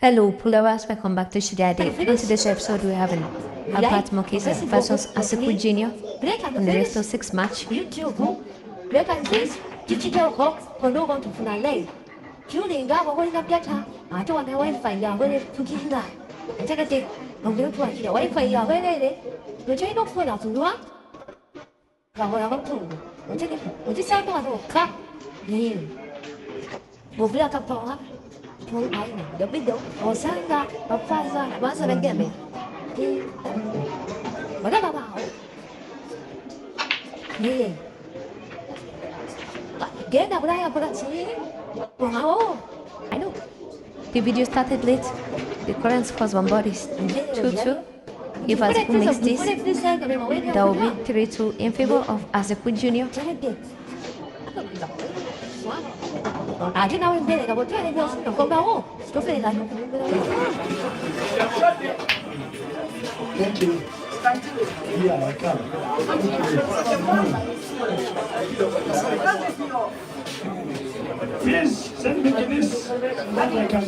Hello, Pulavas, welcome back to Shidadi. In today's episode, we have HERBERT MUKISA versus Asiku Jr. in the Resto 6 match. Io vedo Osanga, Papaza, Masa Begame. Whatever about me. Get up there, but oh, I know. The video started late. The current scores one bodies 2-2. If Asiku makes this, that will be 3-2 in favor of Asiku Jr. 아직 나오는데 내가 못 해야 되면 건강하고 조선에 다니고 Thank you. Yeah, I can. Yes, send me to this. And I can.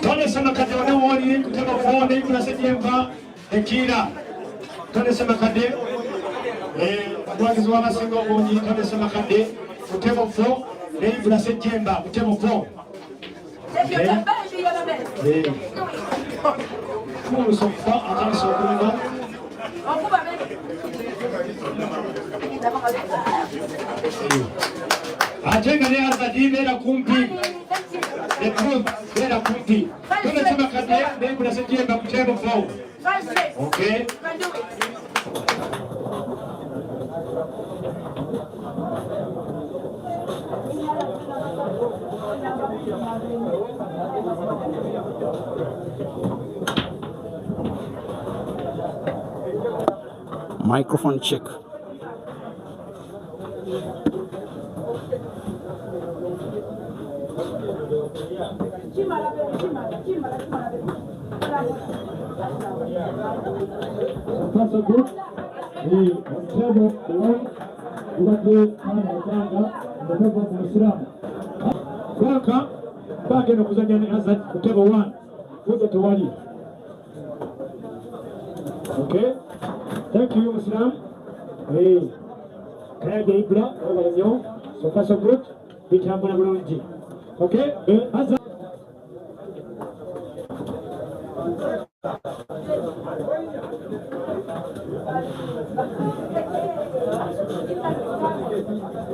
Tone sema kade wana woni kutoka phone kuna sejemba ekira. Tone sema kade abagizi w'abasinga obungi tone sema kade kutemo fo neibula sejemba kutemo fo. Nous sommes pas en train de se retrouver. Ajenga ni azadi bera kumpi. The truth bera kumpi. Tunasema kade ndio kuna sejemba kutemo fo. Okay. Microphone check. That's a good. The travel along with the Islam. Welcome back in Okuzanyani Azad, table 1. Kuza Tawali. Okay. Thank you, Islam. Hey. Kaya Gaibra, so far so good. Big Hamburg. Okay. Azad.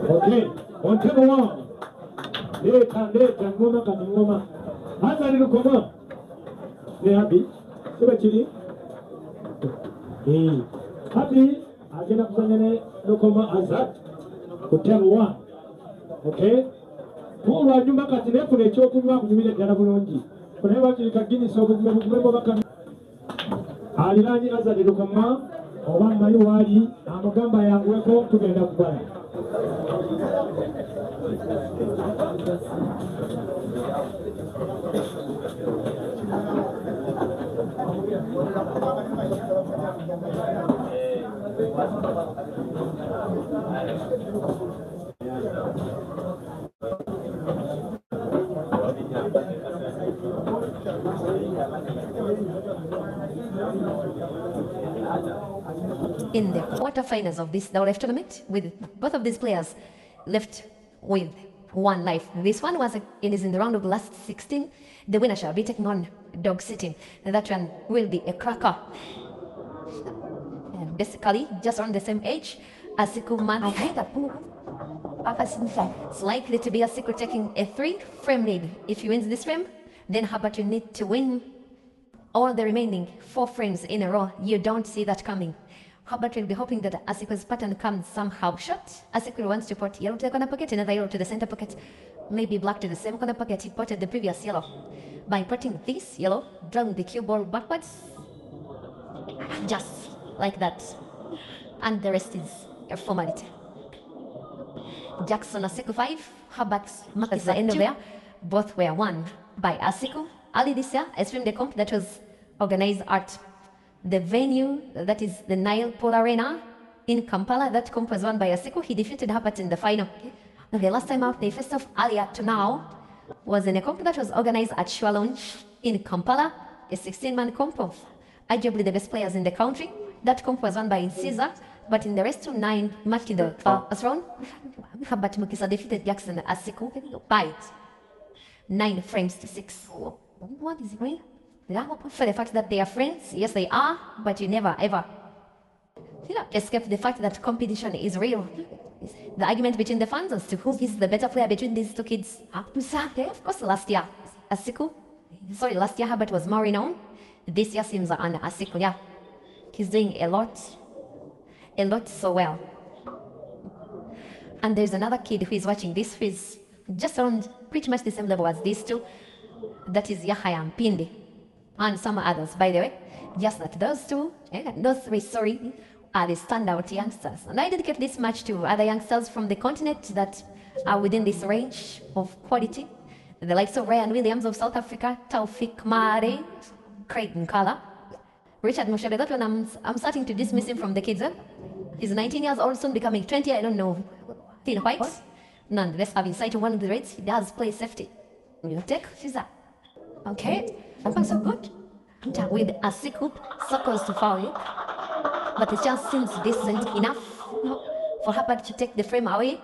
Okay, on table 1. Later, Ngoma Kaningoma. Azad Lukoma. They happy? Sebachili? Hey. Happy? Agena Kusanyane Lukoma Azad. Table 1. Okay? Pulwa nyumba katine kune chokunywa kunyumile dala bulungi. Kune wakili kagini sobu kumembo bakami. Aliranyi Azad Lukoma. Obama yuwali amugamba yanguweko tugenda kubala. In the quarterfinals of this double F tournament, with both of these players left with one life. This one it is in the round of the last 16. The winner shall be taking on dog sitting, and that one will be a cracker. And basically, just on the same age, Asiku man. It's likely to be Asiku taking a 3-frame lead. If he wins this frame, then Herbert will need to win all the remaining 4 frames in a row. You don't see that coming. Herbert will be hoping that Asiku's pattern comes somehow short. Asiku wants to put yellow to the corner pocket, another yellow to the center pocket, maybe black to the same corner pocket he potted the previous yellow. By putting this yellow, drawing the cue ball backwards, just like that. And the rest is a formality. Jackson Asiku 5, Herbert Mukisa end there. Both were won by Asiku. Early this year, I streamed a comp that was organized at the venue, that is the Nile Pool Arena in Kampala. That comp was won by Asiku. He defeated Herbert in the final. The last time out they faced off earlier to now was in a comp that was organized at Shua Lounge in Kampala, a 16-man comp of arguably the best players in the country. That comp was won by Caesar, but in the rest of 9 matched in the first round, Herbert Mukisa defeated Jackson Asiku by 9 frames to 6. What is it going? For the fact that they are friends, yes they are, but you never ever escape the fact that competition is real. The argument between the fans as to who is the better player between these two kids. Of course, last year Herbert was more renowned. This year seems on Asiku, yeah. He's doing a lot so well. And there's another kid who is watching this who is just around pretty much the same level as these two. That is Yahaya Mpindi. And some others, by the way. Just that those two, those three, are the standout youngsters. And I dedicate this match to other youngsters from the continent that are within this range of quality. The likes of Ryan Williams of South Africa, Taufik Mare, Craig Nkala, Richard Mushebe. That one I'm starting to dismiss him from the kids. He's 19 years old, soon becoming 20, I don't know. Thin white. Nonetheless, having sight of one of the raids, he does play safety. You take Fiza. Okay, that's so good. With Asiku, circles to foul you. But it just seems this isn't enough for Herbert to take the frame away,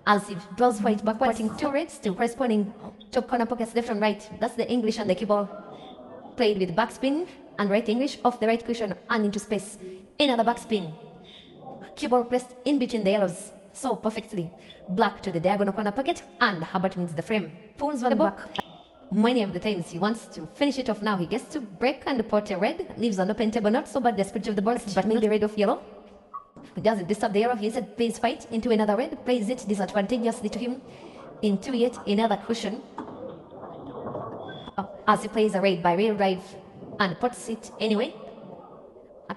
as he draws white backwards in 2 raids to corresponding top corner pockets left and right. That's the English and the cue ball played with backspin and right English off the right cushion and into space. Another backspin. Cue ball placed in between the yellows so perfectly. Black to the diagonal corner pocket and Herbert wins the frame. Pulls one back. Many of the times he wants to finish it off now. He gets to break and pot a red, leaves an open table, not so bad the spirit of the ball, but maybe red of yellow. He doesn't disturb the yellow. He said plays fight into another red, plays it disadvantageously to him into yet another cushion. As he plays a red by real drive and puts it anyway. A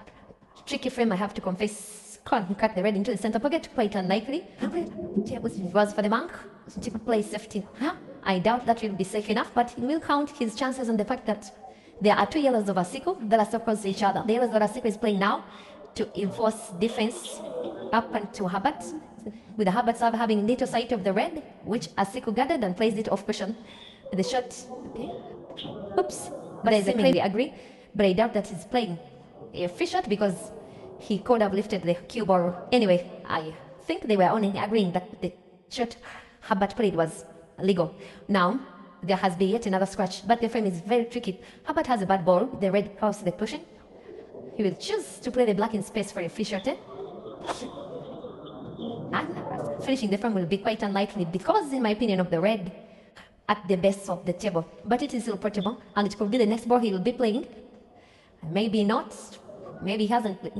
tricky frame, I have to confess. Can't cut the red into the center pocket, quite unlikely. It was for the monk to play safety. I doubt that will be safe enough, but he will count his chances on the fact that there are 2 yellows of Asiku that are so close to each other. The yellows that Asiku is playing now to enforce defense up and to Herbert, with the Herbert serve having little sight of the red, which Asiku gathered and placed it off cushion. The shot, okay. Oops, but I seemingly agree, but I doubt that he's playing a free shot because he could have lifted the cue ball. Anyway, I think they were only agreeing that the shot Herbert played was legal. Now, there has been yet another scratch, but the frame is very tricky. Herbert has a bad ball, the red cross the cushion. He will choose to play the black in space for a free shot. And finishing the frame will be quite unlikely because, in my opinion, of the red at the base of the table. But it is still portable, and it could be the next ball he will be playing. Maybe not. Maybe he hasn't played.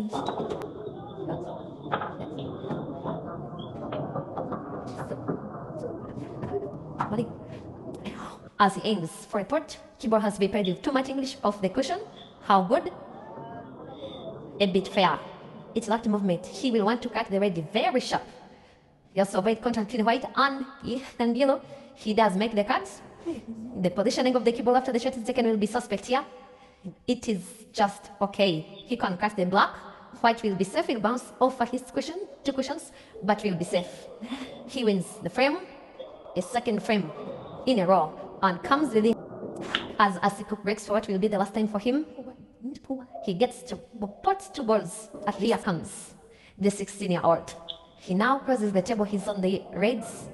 As he aims for a pot, keyboard has to be played with too much English off the cushion. How good? A bit fair. It's lacked movement. He will want to cut the red very sharp. He also avoid contact between white and yellow. He does make the cuts. The positioning of the keyboard after the shot is taken will be suspect here. It is just okay. He can cut the black. White will be safe. He'll bounce off his cushion, 2 cushions, but will be safe. He wins the frame, a second frame in a row, and comes within as Asiku breaks for what will be the last time for him. He gets to pot 2 balls at the comes the 16-year-old. He now crosses the table. He's on the reds,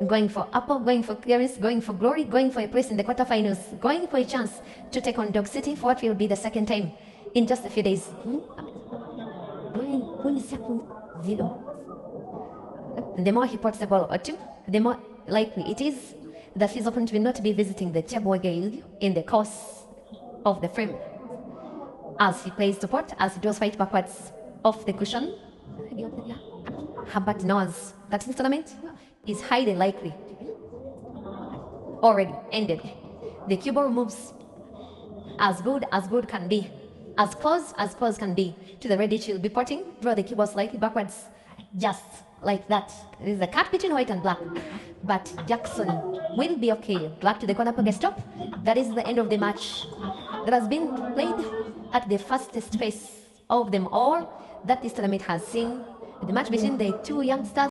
going for upper, going for clearance, going for glory, going for a place in the quarterfinals, going for a chance to take on Dog City for what will be the second time in just a few days. The more he pots the ball or 2, the more likely it is that his opponent will not be visiting the table again in the course of the frame. As he plays to pot, as he draws fight backwards off the cushion, Herbert knows that this tournament is highly likely already ended. The cue ball moves as good can be, as close can be to the red. It will be potting, draw the cue ball slightly backwards, just like that. There is a cut between white and black, but Jackson will be okay. Black to the corner pocket stop. That is the end of the match that has been played at the fastest pace of them all that this tournament has seen. The match between the 2 youngsters